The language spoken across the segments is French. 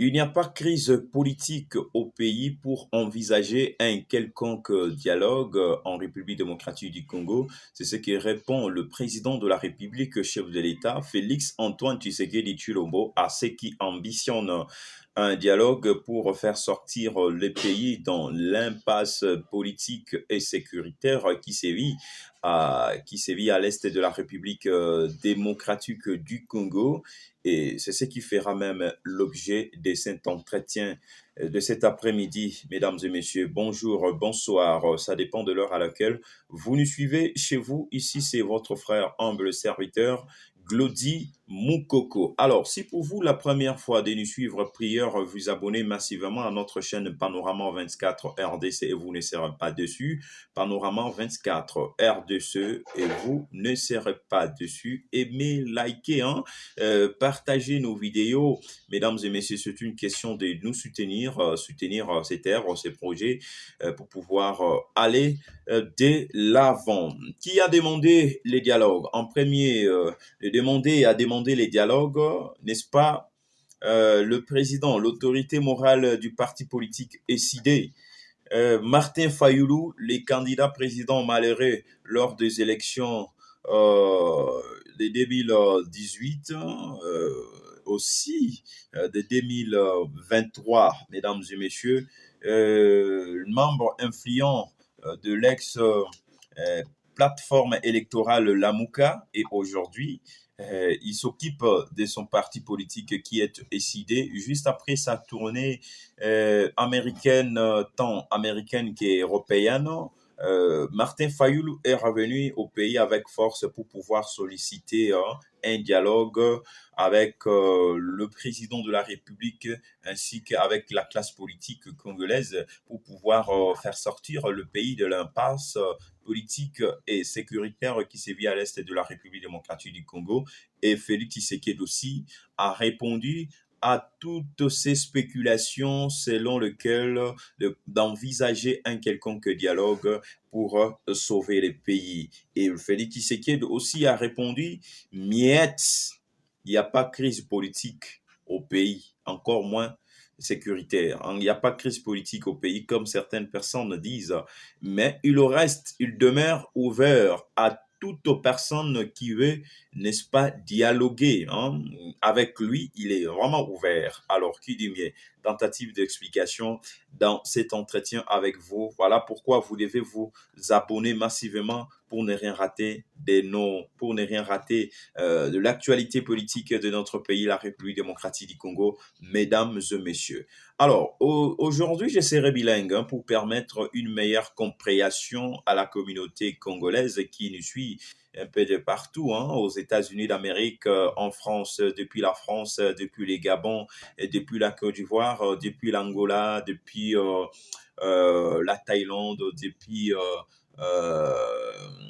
Il n'y a pas crise politique au pays pour envisager un quelconque dialogue en République démocratique du Congo. C'est ce qui répond le président de la République, chef de l'État, Félix Antoine Tshisekedi Tshilombo, à ceux qui ambitionnent un dialogue pour faire sortir le pays dans l'impasse politique et sécuritaire qui sévit à l'est de la République démocratique du Congo. Et c'est ce qui fera même l'objet de cet entretien de cet après-midi. Mesdames et messieurs, bonjour, bonsoir. Ça dépend de l'heure à laquelle vous nous suivez chez vous. Ici, c'est votre frère humble serviteur, Glody Moukoko. Alors, si pour vous, la première fois de nous suivre, prière, vous abonnez massivement à notre chaîne Panorama 24 RDC et vous ne serez pas dessus. Panorama 24 RDC et vous ne serez pas dessus. Aimez, likez, hein. Partagez nos vidéos. Mesdames et messieurs, c'est une question de nous soutenir ces terres, ces projets, pour pouvoir aller de l'avant. Qui a demandé les dialogues? En premier, a demandé les dialogues, n'est-ce pas? Le président, l'autorité morale du parti politique SID, Martin Fayoulou, les candidats présidents malheureux lors des élections de 2018, aussi de 2023, mesdames et messieurs, membre influent de l'ex-plateforme électorale Lamouka et aujourd'hui, il s'occupe de son parti politique qui est SID juste après sa tournée américaine, tant américaine qu'européenne. Martin Fayoulou est revenu au pays avec force pour pouvoir solliciter un dialogue avec le président de la République ainsi qu'avec la classe politique congolaise pour pouvoir faire sortir le pays de l'impasse politique et sécuritaire qui sévit à l'est de la République démocratique du Congo. Et Félix Tshisekedi aussi a répondu à toutes ces spéculations selon lesquelles d'envisager un quelconque dialogue pour sauver les pays. Et Félix Tshisekedi aussi a répondu, miette, il n'y a pas crise politique au pays, encore moins sécuritaire. Il n'y a pas crise politique au pays, comme certaines personnes disent, mais il demeure ouvert à toute personne qui veut, n'est-ce pas, dialoguer hein. Avec lui, il est vraiment ouvert. Alors, qui dit mieux? Tentative d'explication dans cet entretien avec vous. Voilà pourquoi vous devez vous abonner massivement pour ne rien rater pour ne rien rater de l'actualité politique de notre pays, la République démocratique du Congo, mesdames et messieurs. Alors, aujourd'hui, je serai bilingue hein, pour permettre une meilleure compréhension à la communauté congolaise qui nous suit un peu de partout, hein, aux États-Unis d'Amérique, en France, depuis la France, depuis les Gabon, et depuis la Côte d'Ivoire, depuis l'Angola, depuis la Thaïlande, depuis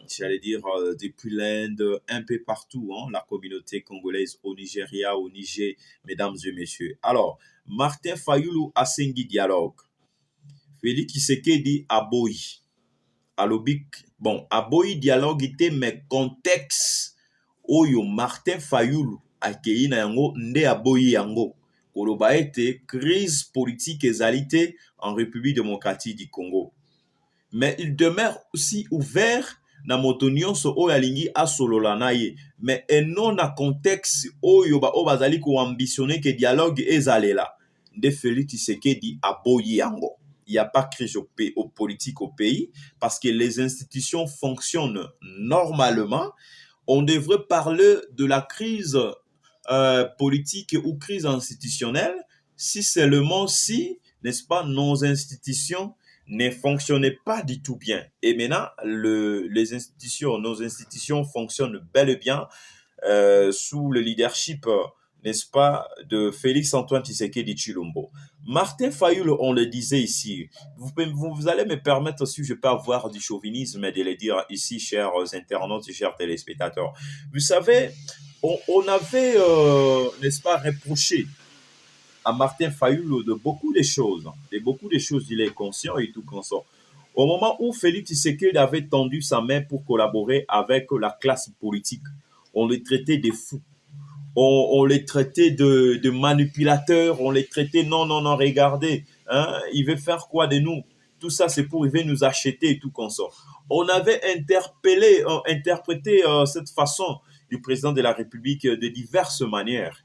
j'allais dire depuis l'Inde, un peu partout, hein, la communauté congolaise au Nigeria, au Niger, mesdames et messieurs. Alors, Martin Fayoulou Asengi dialogue. Félix Tshisekedi Aboyi. Alobik, bon, Aboyi dialogue était mais contexte oyo Martin Fayoulou akei na yango nde Aboyi yango. Koloba ete crise politique ezalité en République démocratique du Congo. Mais il demeure aussi ouvert na moto nyonso oyo alingi asolola na ye mais non na contexte oyo bazali ko ambitionner que dialogue ezalela nde Félix Tshisekedi Aboyi yango. Il n'y a pas de crise politique au pays parce que les institutions fonctionnent normalement. On devrait parler de la crise politique ou crise institutionnelle si seulement si, n'est-ce pas, nos institutions ne fonctionnaient pas du tout bien. Et maintenant, nos institutions fonctionnent bel et bien sous le leadership, n'est-ce pas, de Félix Antoine Tshisekedi Tshilombo. Martin Fayoulou, on le disait ici, vous allez me permettre, si je peux avoir du chauvinisme, de le dire ici, chers internautes et chers téléspectateurs. Vous savez, on avait, n'est-ce pas, reproché à Martin Fayoulou de beaucoup de choses. Il est conscient et tout consort. Au moment où Félix Tshisekedi avait tendu sa main pour collaborer avec la classe politique, on le traitait de fou. On les traitait de manipulateurs, on les traitait non, non, non, regardez, hein, il veut faire quoi de nous? Tout ça, c'est pour il veut nous acheter et tout consort. On avait interprété cette façon du président de la République de diverses manières.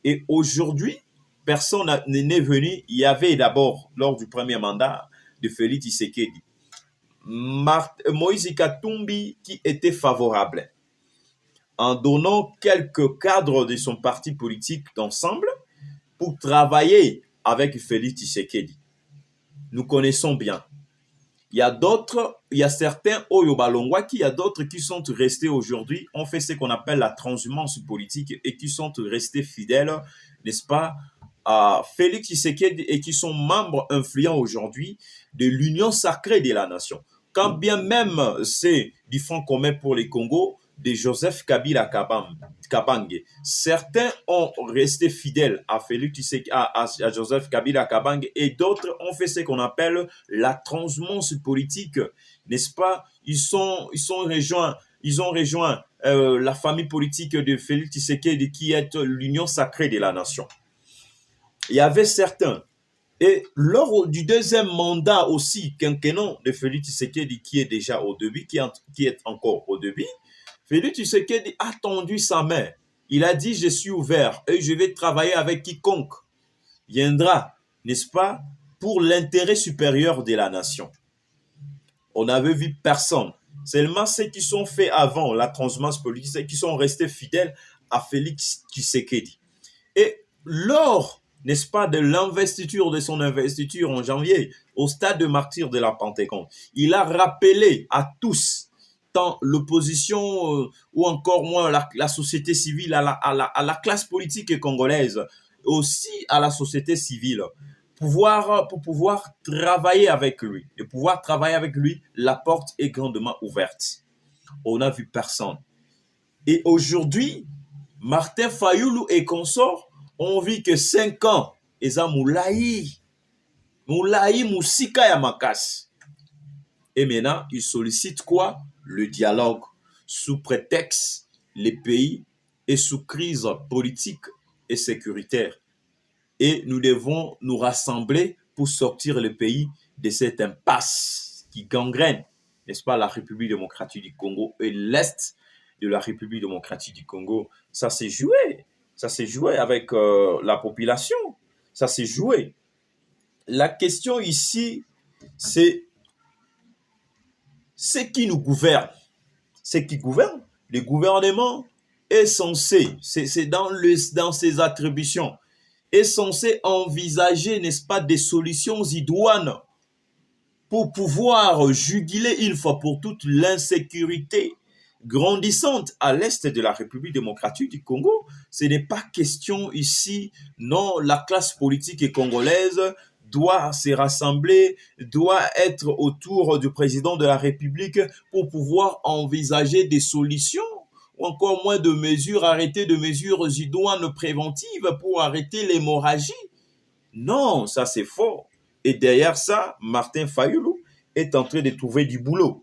Et aujourd'hui, personne n'est venu. Il y avait d'abord, lors du premier mandat de Félix Tshisekedi, Moïse Katumbi qui était favorable en donnant quelques cadres de son parti politique d'ensemble pour travailler avec Félix Tshisekedi. Nous connaissons bien. Il y a d'autres, il y a certains Oyo Balongwa il y a d'autres qui sont restés aujourd'hui, ont fait ce qu'on appelle la transhumance politique et qui sont restés fidèles, n'est-ce pas, à Félix Tshisekedi et qui sont membres influents aujourd'hui de l'union sacrée de la nation. Quand bien même c'est du Front commun pour les Congo, de Joseph Kabila Kabange. Certains ont resté fidèles à Félix Tshisekedi, à Joseph Kabila Kabange, et d'autres ont fait ce qu'on appelle la transhumance politique, n'est-ce pas? Ils ont rejoint la famille politique de Félix Tshisekedi qui est l'union sacrée de la nation. Il y avait certains. Et lors du deuxième mandat aussi, quinquennat de Félix Tshisekedi qui est déjà au début, qui est encore au début, Félix Tshisekedi a tendu sa main. Il a dit, je suis ouvert et je vais travailler avec quiconque viendra, n'est-ce pas, pour l'intérêt supérieur de la nation. On n'avait vu personne. Seulement ceux qui sont faits avant la transhumance politique, ceux qui sont restés fidèles à Félix Tshisekedi. Et lors, n'est-ce pas, de l'investiture, de son investiture en janvier, au stade de martyr de la Pentecôte, il a rappelé à tous, tant l'opposition ou encore moins la société civile, à la classe politique congolaise, aussi à la société civile, pour pouvoir travailler avec lui. Et pouvoir travailler avec lui, la porte est grandement ouverte. On n'a vu personne. Et aujourd'hui, Martin Fayoulou et consorts ont vu que 5 ans, eza moulaï moussika ya makasi. Et maintenant, ils sollicitent quoi? Le dialogue, sous prétexte les pays est sous crise politique et sécuritaire. Et nous devons nous rassembler pour sortir le pays de cette impasse qui gangrène, n'est-ce pas, la République démocratique du Congo et l'Est de la République démocratique du Congo. Ça s'est joué. Ça s'est joué avec la population. Ça s'est joué. La question ici, c'est ce qui nous gouverne. Ce qui gouverne, le gouvernement est censé, c'est dans ses attributions, est censé envisager, n'est-ce pas, des solutions idoines pour pouvoir juguler une fois pour toutes l'insécurité grandissante à l'est de la République démocratique du Congo. Ce n'est pas question ici, non, la classe politique congolaise doit se rassembler, doit être autour du président de la République pour pouvoir envisager des solutions ou encore moins de mesures, arrêter de mesures idoines préventives pour arrêter l'hémorragie. Non, ça c'est faux. Et derrière ça, Martin Fayoulou est en train de trouver du boulot.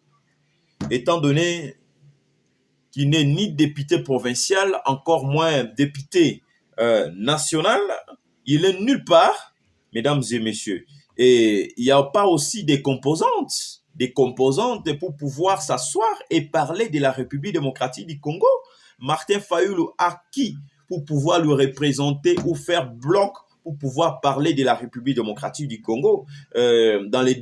Étant donné qu'il n'est ni député provincial, encore moins député national, il est nulle part, mesdames et messieurs. Et il n'y a pas aussi des composantes pour pouvoir s'asseoir et parler de la République démocratique du Congo. Martin Fayoulou a qui pour pouvoir le représenter ou faire bloc pour pouvoir parler de la République démocratique du Congo dans les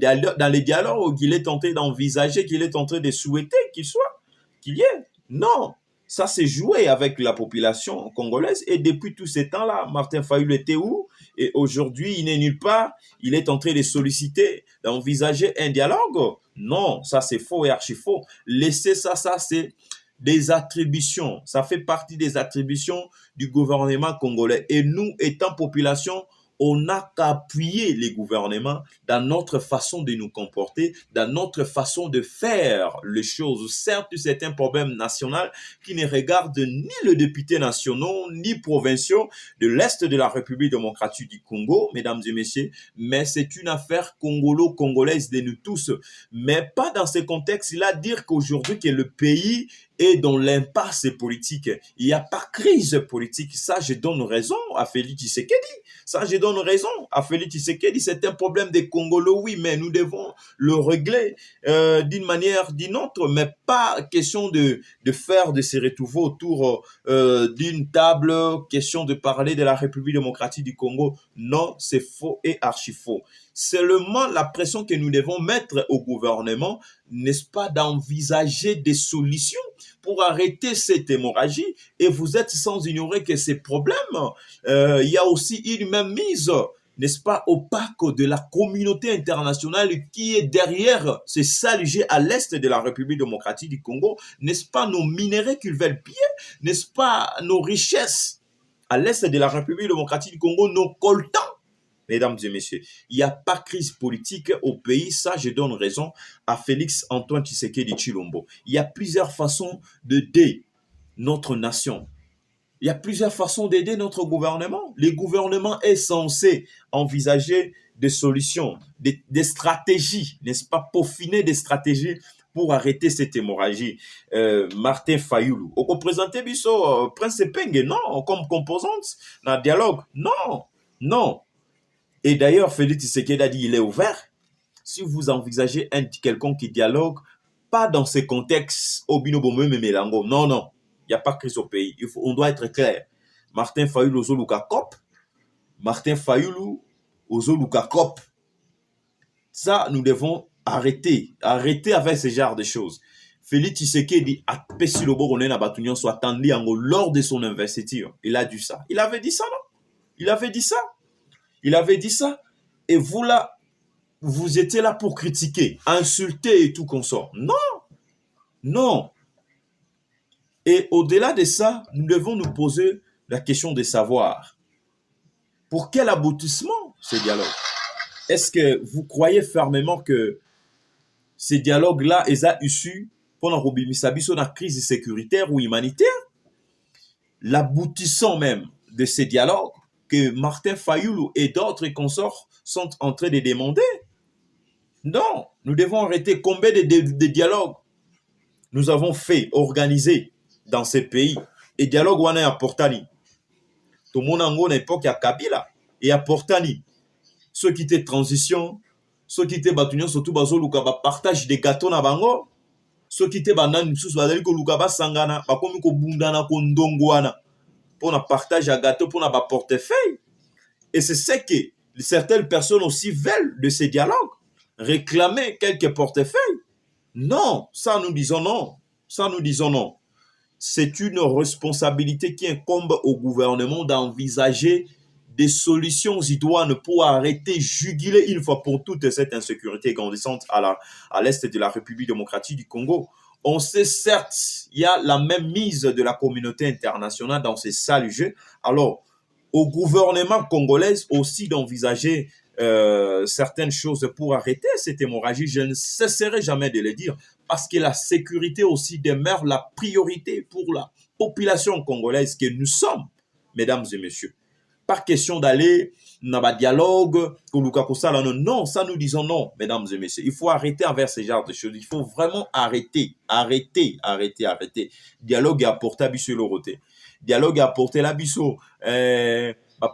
dialogues qu'il est tenté d'envisager, qu'il est tenté de souhaiter qu'il y ait. Non, ça s'est joué avec la population congolaise et depuis tous ces temps-là, Martin Fayoulou était où? Et aujourd'hui, il n'est nulle part. Il est en train de solliciter, d'envisager un dialogue. Non, ça c'est faux et archi faux. Laissez ça c'est des attributions. Ça fait partie des attributions du gouvernement congolais. Et nous, étant population, on n'a qu'à appuyer les gouvernements dans notre façon de nous comporter, dans notre façon de faire les choses. Certes, c'est un problème national qui ne regarde ni les députés nationaux, ni provinciaux de l'Est de la République démocratique du Congo, mesdames et messieurs, mais c'est une affaire congolo-congolaise de nous tous. Mais pas dans ce contexte-là, dire qu'aujourd'hui que le pays est dans l'impasse politique. Il n'y a pas crise politique. Ça, je donne raison à Félix Tshisekedi. Ça, je donne raison à Félix Tshisekedi. C'est un problème des Congolais, oui, mais nous devons le régler d'une manière, d'une autre, mais pas question de faire de se retrouver autour d'une table, question de parler de la République démocratique du Congo. Non, c'est faux et archi faux. Seulement la pression que nous devons mettre au gouvernement, n'est-ce pas, d'envisager des solutions pour arrêter cette hémorragie. Et vous êtes sans ignorer que ces problèmes, il y a aussi une même mise, n'est-ce pas, opaque de la communauté internationale qui est derrière ces salugés à l'est de la République démocratique du Congo, n'est-ce pas, nos minéraux qu'ils veulent piller, n'est-ce pas, nos richesses à l'est de la République démocratique du Congo, nos coltans. Mesdames et messieurs, il n'y a pas de crise politique au pays. Ça, je donne raison à Félix Antoine Tshisekedi Tshilombo. Il y a plusieurs façons d'aider notre nation. Il y a plusieurs façons d'aider notre gouvernement. Le gouvernement est censé envisager des solutions, des stratégies, n'est-ce pas, peaufiner des stratégies pour arrêter cette hémorragie. Martin Fayoulou. On représente biso Prince Penge, non, comme composante dans le dialogue. Non, non. Et d'ailleurs, Félix Tshisekedi a dit qu'il est ouvert. Si vous envisagez un quelconque dialogue, pas dans ce contexte, au binobo melango. Non, non. Il n'y a pas de crise au pays. On doit être clair. Martin Fayoulou Ozoluka Cop. Martin Fayoulou Ozoluka Cop. Ça, nous devons arrêter. Arrêter avec ce genre de choses. Félix Tshisekedi a pesi le boronné na batunion soit attendu lors de son investiture. Il a dit ça. Il avait dit ça, non? Il avait dit ça. Il avait dit ça, et vous là, vous étiez là pour critiquer, insulter et tout consort. Non, non. Et au-delà de ça, nous devons nous poser la question de savoir, pour quel aboutissement ce dialogue? Est-ce que vous croyez fermement que ce dialogue-là est issu pendant la crise sécuritaire ou humanitaire? L'aboutissant même de ce dialogue, que Martin Fayoulou et d'autres consorts sont en train de demander. Non, nous devons arrêter combien de dialogues nous avons fait, organisés dans ces pays. Et dialogue on a portani. Tout le monde en époque à Kabila et à portani. Ceux qui étaient transition, ceux qui étaient batunion surtout bazo lukaba partage des gâteaux na bango. Ceux qui étaient banan sous badali ko lukaba sangana, ba komi ko bundana ko ndongwana. Pour un partage à gâteau, pour un portefeuille. Et c'est ce que certaines personnes aussi veulent de ces dialogues. Réclamer quelques portefeuilles. Non, ça nous disons non. Ça nous disons non. C'est une responsabilité qui incombe au gouvernement d'envisager des solutions idoines pour arrêter, juguler une fois pour toutes cette insécurité grandissante à l'est de la République démocratique du Congo. On sait certes, il y a la même mise de la communauté internationale dans ces sales jeux. Alors, au gouvernement congolais aussi d'envisager certaines choses pour arrêter cette hémorragie. Je ne cesserai jamais de le dire parce que la sécurité aussi demeure la priorité pour la population congolaise que nous sommes, mesdames et messieurs. Pas question d'aller dans un dialogue, non, ça nous disons non, mesdames et messieurs. Il faut arrêter envers ce genre de choses. Il faut vraiment arrêter. Dialogue à apporter à Bissou Loroté. Dialogue à apporter la Bissou.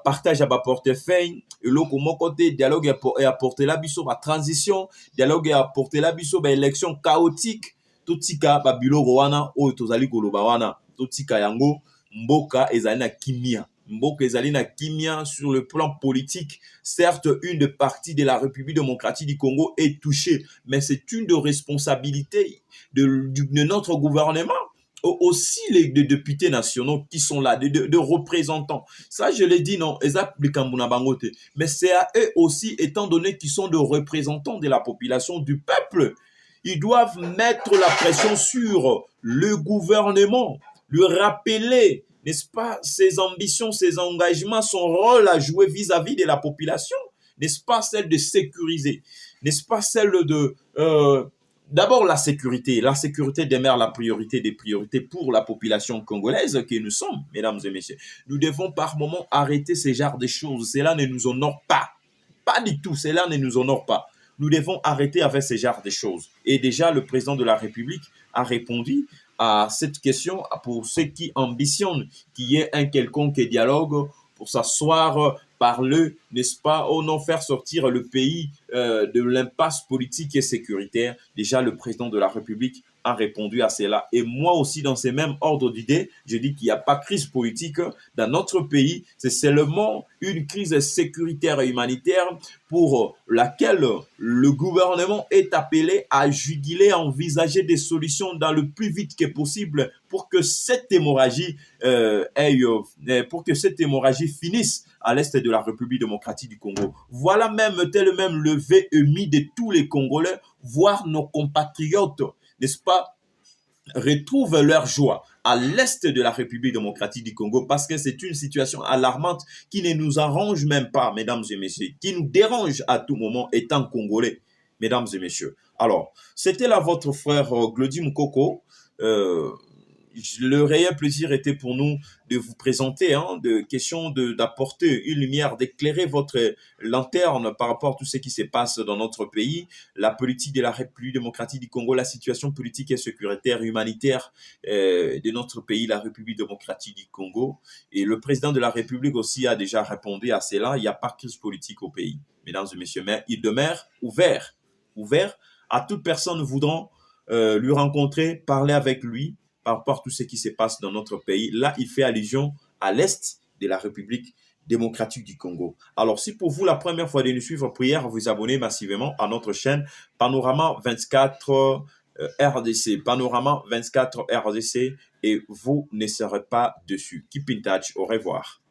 Partage à portefeuille. Et l'autre, mon côté, dialogue à apporter la Bissou. Transition. Dialogue à apporter la Bissou. Élection chaotique. Tout tika, bilo roana, o tozali koloba wana. Tout tika yango, mboka ezali na kimia. Mboka ezali na kimia sur le plan politique. Certes, une de partie de la République démocratique du Congo est touchée, mais c'est une de responsabilité de notre gouvernement. Aussi les députés nationaux qui sont là, de représentants. Ça, je l'ai dit, non, mais c'est à eux aussi, étant donné qu'ils sont de représentants de la population, du peuple. Ils doivent mettre la pression sur le gouvernement, lui rappeler, n'est-ce pas, ses ambitions, ses engagements, son rôle à jouer vis-à-vis de la population, n'est-ce pas, celle de sécuriser, n'est-ce pas, celle de... D'abord, la sécurité. La sécurité demeure la priorité des priorités pour la population congolaise que nous sommes, mesdames et messieurs. Nous devons par moment arrêter ce genre de choses. Cela ne nous honore pas. Pas du tout, cela ne nous honore pas. Nous devons arrêter avec ce genre de choses. Et déjà, le président de la République a répondu à cette question pour ceux qui ambitionnent qu'il y ait un quelconque dialogue pour s'asseoir, parler, n'est-ce pas, ou non faire sortir le pays de l'impasse politique et sécuritaire. Déjà, le président de la République a répondu à cela. Et moi aussi, dans ces mêmes ordres d'idées, je dis qu'il n'y a pas de crise politique dans notre pays. C'est seulement une crise sécuritaire et humanitaire pour laquelle le gouvernement est appelé à juguler, à envisager des solutions dans le plus vite que possible pour que cette hémorragie pour que cette hémorragie finisse à l'est de la République démocratique du Congo. Voilà même tel même levé émis de tous les Congolais, voire nos compatriotes, n'est-ce pas, retrouvent leur joie à l'est de la République démocratique du Congo parce que c'est une situation alarmante qui ne nous arrange même pas, mesdames et messieurs, qui nous dérange à tout moment étant Congolais, mesdames et messieurs. Alors, c'était là votre frère Glody Mukoko. Euh, le réel plaisir était pour nous de vous présenter, de questions d'apporter une lumière, d'éclairer votre lanterne par rapport à tout ce qui se passe dans notre pays, la politique de la République démocratique du Congo, la situation politique et sécuritaire, humanitaire de notre pays, la République démocratique du Congo. Et le président de la République aussi a déjà répondu à cela. Il n'y a pas de crise politique au pays, mesdames et messieurs, mais il demeure ouvert à toute personne voudront lui rencontrer, parler avec lui par rapport à tout ce qui se passe dans notre pays. Là, il fait allusion à l'Est de la République démocratique du Congo. Alors, si pour vous, la première fois de nous suivre, prière à vous abonner massivement à notre chaîne Panorama 24 RDC. Panorama 24 RDC et vous ne serez pas dessus. Keep in touch. Au revoir.